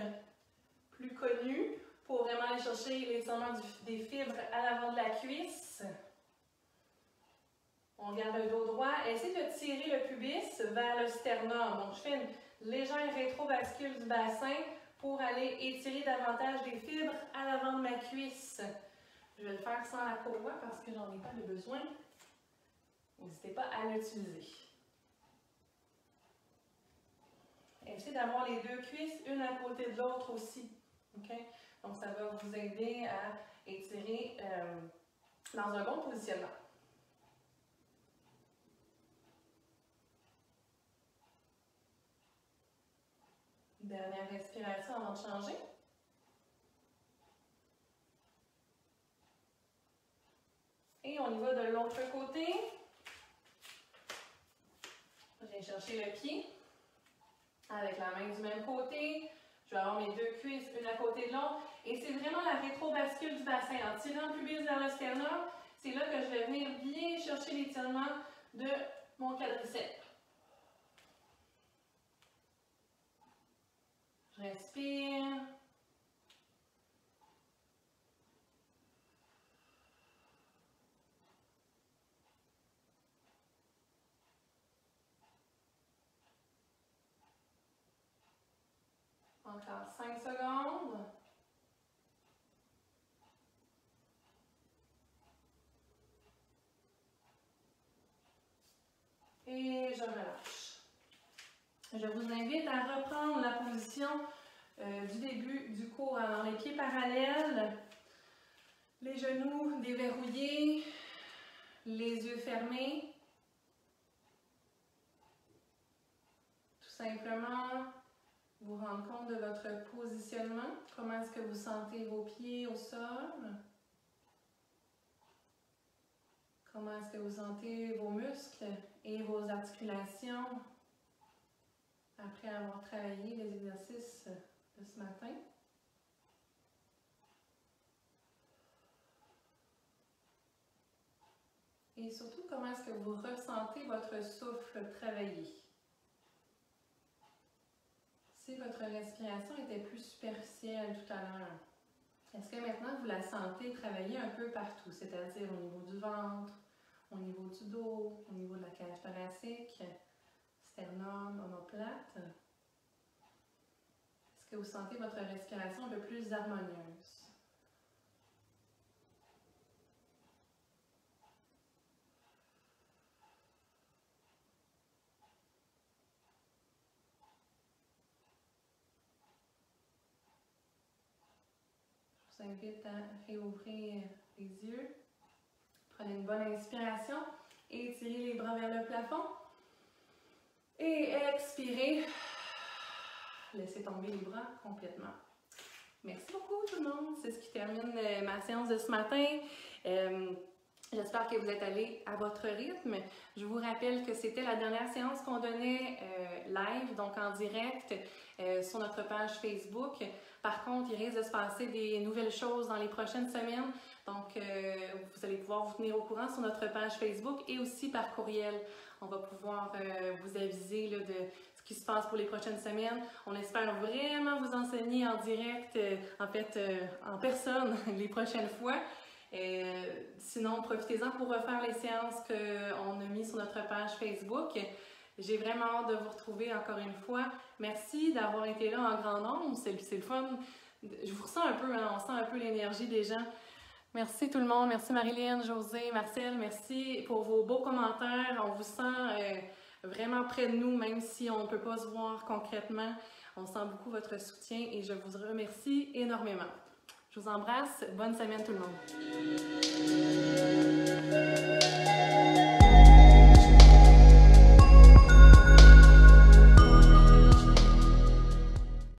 plus connu. pour vraiment aller chercher l'étirement des fibres à l'avant de la cuisse. On garde le dos droit. Essayez de tirer le pubis vers le sternum. Donc, je fais une légère rétrovascule du bassin pour aller étirer davantage des fibres à l'avant de ma cuisse. Je vais le faire sans la courroie parce que j'en ai pas de besoin. N'hésitez pas à l'utiliser. Essayez d'avoir les deux cuisses, une à côté de l'autre aussi. Okay? Donc, ça va vous aider à étirer dans un bon positionnement. Dernière respiration avant de changer. Et on y va de l'autre côté. Je viens chercher le pied avec la main du même côté. Je vais avoir mes deux cuisses, une à côté de l'autre. Et c'est vraiment la rétrovascule du bassin. En tirant le pubis vers le sternum, c'est là que je vais venir bien chercher l'étirement de mon quadriceps. Je respire. Encore 5 secondes. Et je relâche. Je vous invite à reprendre la position du début du cours. Alors, les pieds parallèles, les genoux déverrouillés, les yeux fermés. Tout simplement, vous rendre compte de votre positionnement. Comment est-ce que vous sentez vos pieds au sol? Comment est-ce que vous sentez vos muscles et vos articulations après avoir travaillé les exercices de ce matin? Et surtout, comment est-ce que vous ressentez votre souffle travailler? Si votre respiration était plus superficielle tout à l'heure, est-ce que maintenant vous la sentez travailler un peu partout, c'est-à-dire au niveau du ventre, au niveau du dos, au niveau de la cage thoracique, sternum, omoplate? Est-ce que vous sentez votre respiration un peu plus harmonieuse? Je vous invite à réouvrir les yeux. Prenez une bonne inspiration et étirez les bras vers le plafond. Et expirez. Laissez tomber les bras complètement. Merci beaucoup tout le monde. C'est ce qui termine ma séance de ce matin. J'espère que vous êtes allés à votre rythme. Je vous rappelle que c'était la dernière séance qu'on donnait live, donc en direct, sur notre page Facebook. Par contre, il risque de se passer des nouvelles choses dans les prochaines semaines. Donc, vous allez pouvoir vous tenir au courant sur notre page Facebook et aussi par courriel. On va pouvoir vous aviser là, de ce qui se passe pour les prochaines semaines. On espère vraiment vous enseigner en direct, en personne les prochaines fois. Sinon, profitez-en pour refaire les séances qu'on a mises sur notre page Facebook. J'ai vraiment hâte de vous retrouver encore une fois. Merci d'avoir été là en grand nombre. C'est le fun. Je vous ressens un peu, hein, on sent un peu l'énergie des gens. Merci tout le monde. Merci Marilyn, José, Marcel. Merci pour vos beaux commentaires. On vous sent vraiment près de nous, même si on ne peut pas se voir concrètement. On sent beaucoup votre soutien et je vous remercie énormément. Je vous embrasse. Bonne semaine tout le monde.